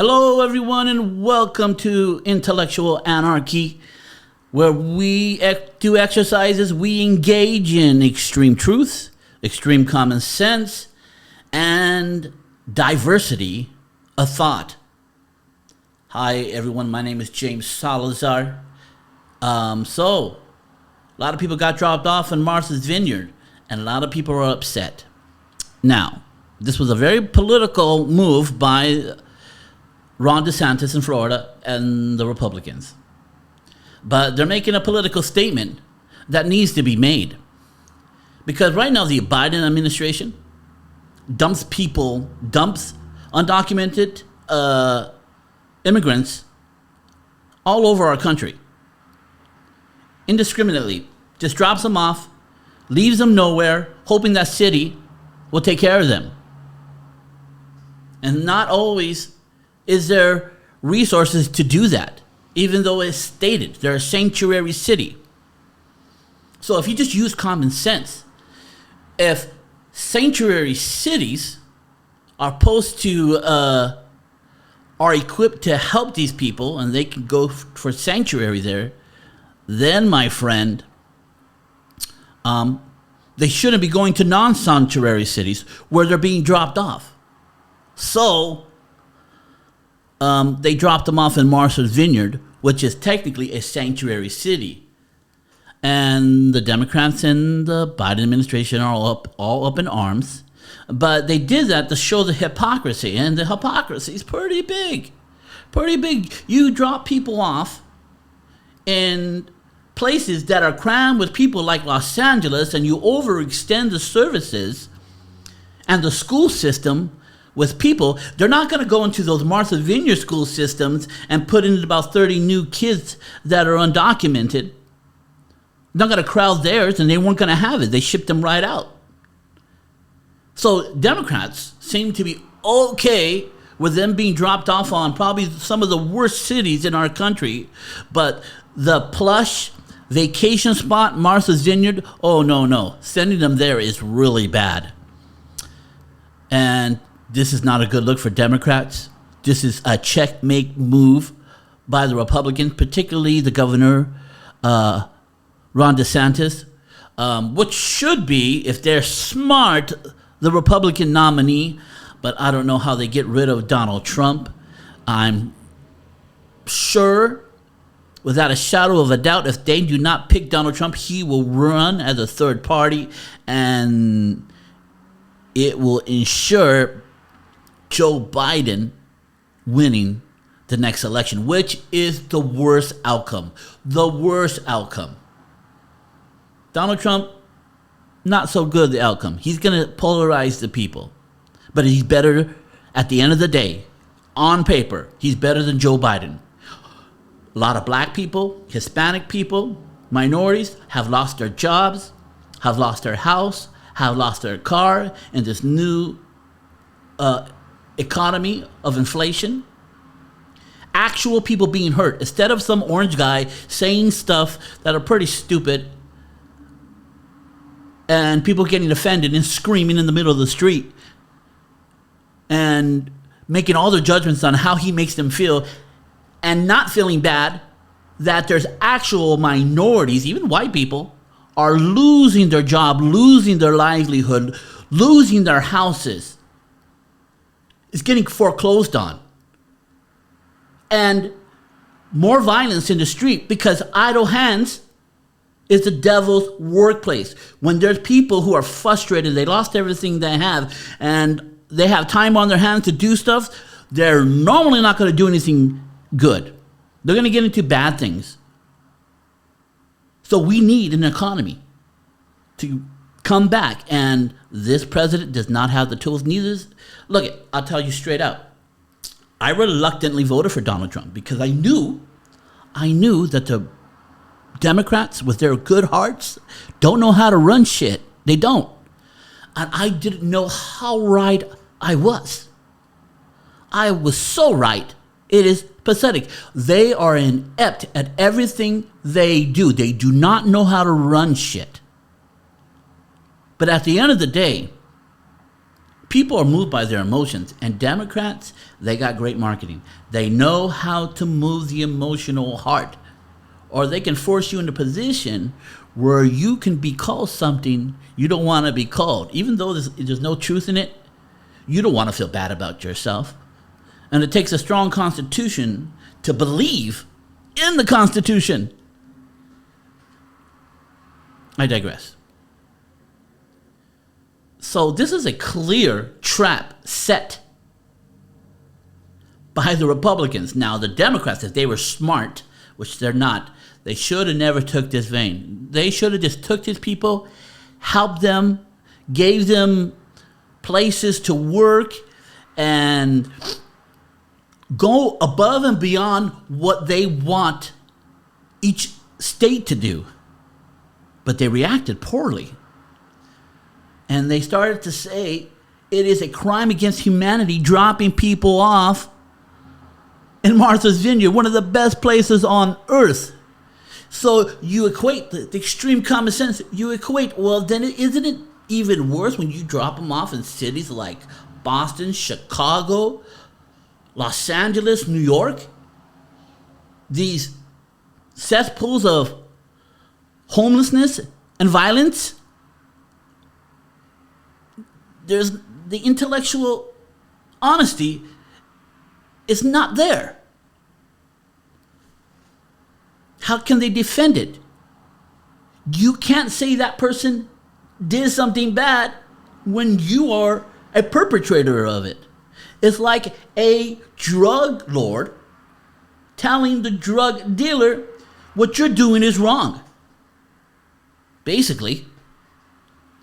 Hello, everyone, and welcome to Intellectual Anarchy, where we do exercises. We engage in extreme truth, extreme common sense, and diversity of thought. Hi, everyone. My name is James Salazar. So, a lot of people got dropped off in Martha's Vineyard, and a lot of people are upset. Now, this was a very political move by Ron DeSantis in Florida and the Republicans. But they're making a political statement that needs to be made. Because right now the Biden administration dumps undocumented immigrants all over our country. Indiscriminately. Just drops them off, leaves them nowhere, hoping that city will take care of them. And not always is there resources to do that, even though it's stated they're a sanctuary city. So if you just use common sense, if sanctuary cities are supposed to are equipped to help these people and they can go for sanctuary there, then my friend, they shouldn't be going to non-sanctuary cities where they're being dropped off. So they dropped them off in Martha's Vineyard, which is technically a sanctuary city. And the Democrats and the Biden administration are all up in arms. But they did that to show the hypocrisy, and the hypocrisy is pretty big. Pretty big. You drop people off in places that are crammed with people like Los Angeles, and you overextend the services and the school system with people. They're not going to go into those Martha Vineyard school systems and put in about 30 new kids that are undocumented. They're not going to crowd theirs, and they weren't going to have it. They shipped them right out. So Democrats seem to be okay with them being dropped off on probably some of the worst cities in our country. But the plush vacation spot, Martha's Vineyard, oh, no. Sending them there is really bad. And this is not a good look for Democrats. This is a checkmate move by the Republicans, particularly the governor, Ron DeSantis, which should be, if they're smart, the Republican nominee. But I don't know how they get rid of Donald Trump. I'm sure, without a shadow of a doubt, if they do not pick Donald Trump, he will run as a third party, and it will ensure Joe Biden winning the next election, which is the worst outcome. The worst outcome. Donald Trump, not so good the outcome. He's going to polarize the people. But he's better, at the end of the day, on paper, he's better than Joe Biden. A lot of black people, Hispanic people, minorities have lost their jobs, have lost their house, have lost their car in this new economy of inflation. Actual people being hurt instead of some orange guy saying stuff that are pretty stupid and people getting offended and screaming in the middle of the street and making all their judgments on how he makes them feel and not feeling bad that there's actual minorities, even white people, are losing their job, losing their livelihood, losing their houses. It's getting foreclosed on. And more violence in the street because idle hands is the devil's workplace. When there's people who are frustrated, they lost everything they have, and they have time on their hands to do stuff, they're normally not going to do anything good. They're going to get into bad things. So we need an economy to come back, and this president does not have the tools. Look, I'll tell you straight out. I reluctantly voted for Donald Trump because I knew that the Democrats, with their good hearts, don't know how to run shit. They don't. And I didn't know how right I was. I was so right. It is pathetic. They are inept at everything they do. They do not know how to run shit. But at the end of the day, People are moved by their emotions, and Democrats, they got great marketing. They know how to move the emotional heart, or they can force you into a position where you can be called something you don't want to be called. Even though there's no truth in it, you don't want to feel bad about yourself. And it takes a strong constitution to believe in the Constitution. I digress. So this is a clear trap set by the Republicans. Now, the Democrats, if they were smart, which they're not, they should have never took this vein. They should have just took these people, helped them, gave them places to work, and go above and beyond what they want each state to do. But they reacted poorly. And they started to say it is a crime against humanity dropping people off in Martha's Vineyard, one of the best places on earth. So you equate the extreme common sense, you equate, well, then isn't it even worse when you drop them off in cities like Boston, Chicago, Los Angeles, New York? These cesspools of homelessness and violence. There's the intellectual honesty is not there. How can they defend it? You can't say that person did something bad when you are a perpetrator of it. It's like a drug lord telling the drug dealer what you're doing is wrong. Basically,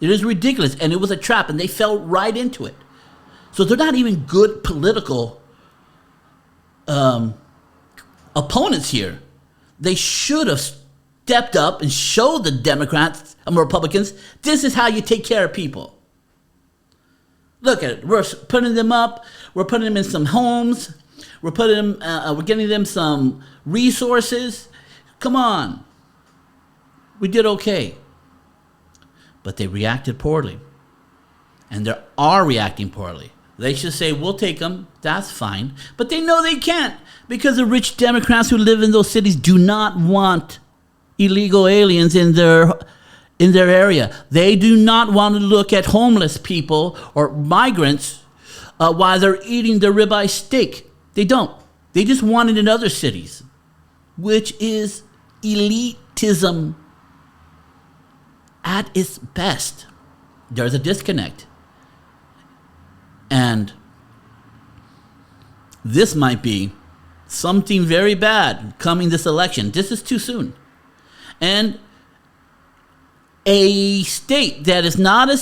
it is ridiculous, and it was a trap, and they fell right into it. So they're not even good political opponents here. They should have stepped up and showed the Democrats and Republicans, this is how you take care of people. Look at it. We're putting them up. We're putting them in some homes. We're getting them some resources. Come on. We did okay. But they reacted poorly. And they are reacting poorly. They should say, we'll take them. That's fine. But they know they can't, because the rich Democrats who live in those cities do not want illegal aliens in their area. They do not want to look at homeless people or migrants while they're eating their ribeye steak. They don't. They just want it in other cities, which is elitism at its best. There's a disconnect. And this might be something very bad coming this election. This is too soon. And a state that is not a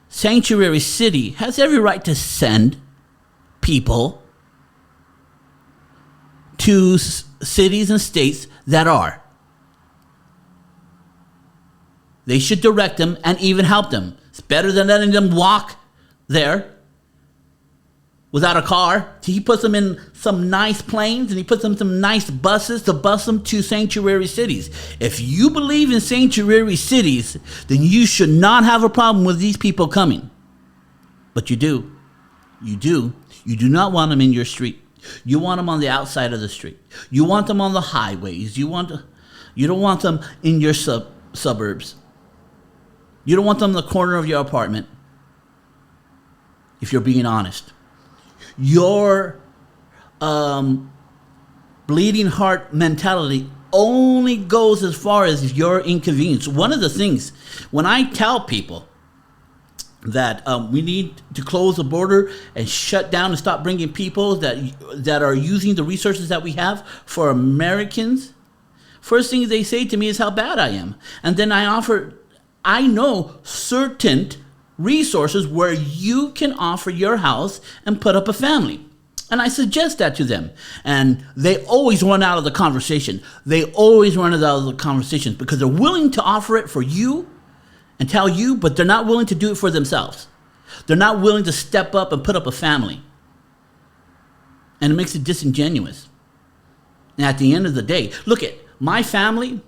sanctuary city has every right to send people to cities and states that are. They should direct them and even help them. It's better than letting them walk there without a car. He puts them in some nice planes and he puts them in some nice buses to bus them to sanctuary cities. If you believe in sanctuary cities, then you should not have a problem with these people coming. But you do. You do. You do not want them in your street. You want them on the outside of the street. You want them on the highways. You don't want them in your suburbs. You don't want them in the corner of your apartment, if you're being honest. Your bleeding heart mentality only goes as far as your inconvenience. One of the things, when I tell people that we need to close the border and shut down and stop bringing people that are using the resources that we have for Americans, first thing they say to me is how bad I am. And then I know certain resources where you can offer your house and put up a family. And I suggest that to them. And they always run out of the conversation. They always run out of the conversations because they're willing to offer it for you and tell you, but they're not willing to do it for themselves. They're not willing to step up and put up a family. And it makes it disingenuous. And at the end of the day, look at my family.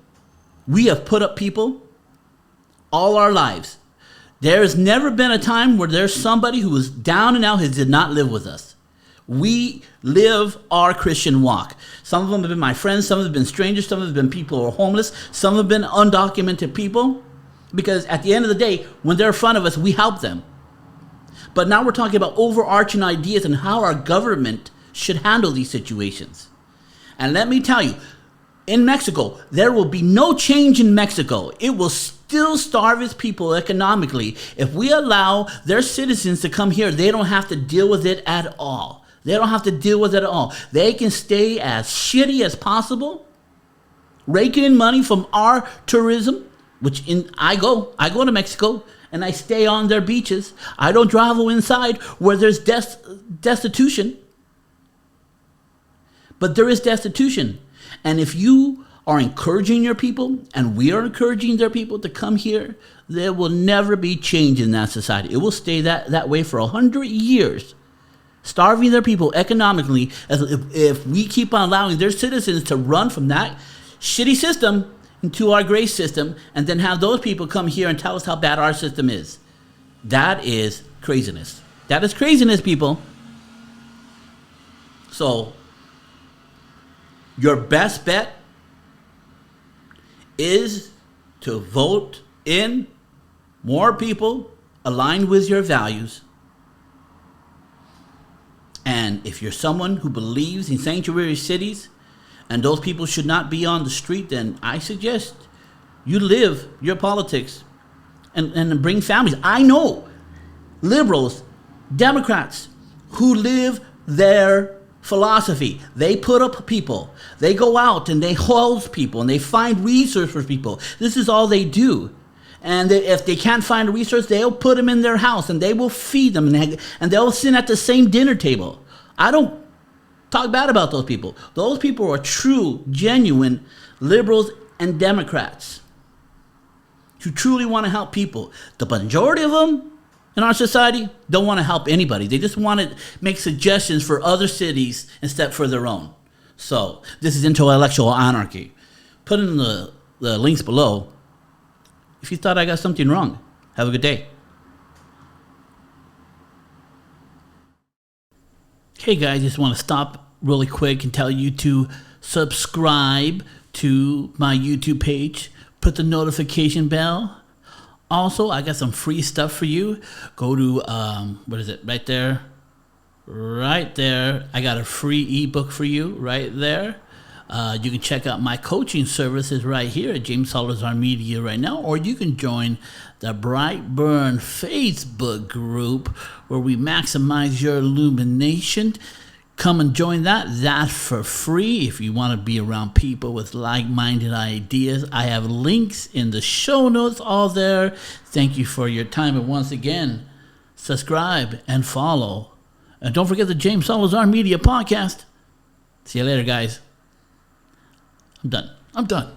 We have put up people all our lives. There has never been a time where there's somebody who is down and out who did not live with us. We live our Christian walk. Some of them have been my friends, some have been strangers, some have been people who are homeless, some have been undocumented people. Because at the end of the day, when they're in front of us, we help them. But now we're talking about overarching ideas and how our government should handle these situations. And let me tell you, in Mexico, there will be no change in Mexico. It will still starve its people economically. If we allow their citizens to come here, they don't have to deal with it at all. They don't have to deal with it at all. They can stay as shitty as possible, raking in money from our tourism, I go to Mexico and I stay on their beaches. I don't travel inside where there's destitution. But there is destitution. And if you are encouraging your people, and we are encouraging their people to come here, there will never be change in that society. It will stay that way for 100 years, starving their people economically, as if we keep on allowing their citizens to run from that shitty system into our grace system, and then have those people come here and tell us how bad our system is. That is craziness. That is craziness, people. So, your best bet is to vote in more people aligned with your values. And if you're someone who believes in sanctuary cities, and those people should not be on the street, then I suggest you live your politics and bring families. I know liberals, Democrats who live their philosophy. They put up people. They go out and they house people and they find resources for people. This is all they do. And if they can't find a resource, they'll put them in their house and they will feed them and they'll sit at the same dinner table. I don't talk bad about those people. Those people are true, genuine liberals and Democrats who truly want to help people. The majority of them in our society don't want to help anybody. They just want to make suggestions for other cities instead for their own. So this is intellectual anarchy. Put in the links below if you thought I got something wrong. Have a good day. Hey guys, just want to stop really quick and tell you to subscribe to my YouTube page. Put the notification bell. Also, I got some free stuff for you. Go to, what is it? Right there. Right there. I got a free ebook for you right there. You can check out my coaching services right here at James Salazar Media right now, or you can join the BRIGHTBURN Facebook group where we maximize your illumination. Come and join that. That's for free if you want to be around people with like-minded ideas. I have links in the show notes all there. Thank you for your time. And once again, subscribe and follow. And don't forget the James Salazar Media Podcast. See you later, guys. I'm done.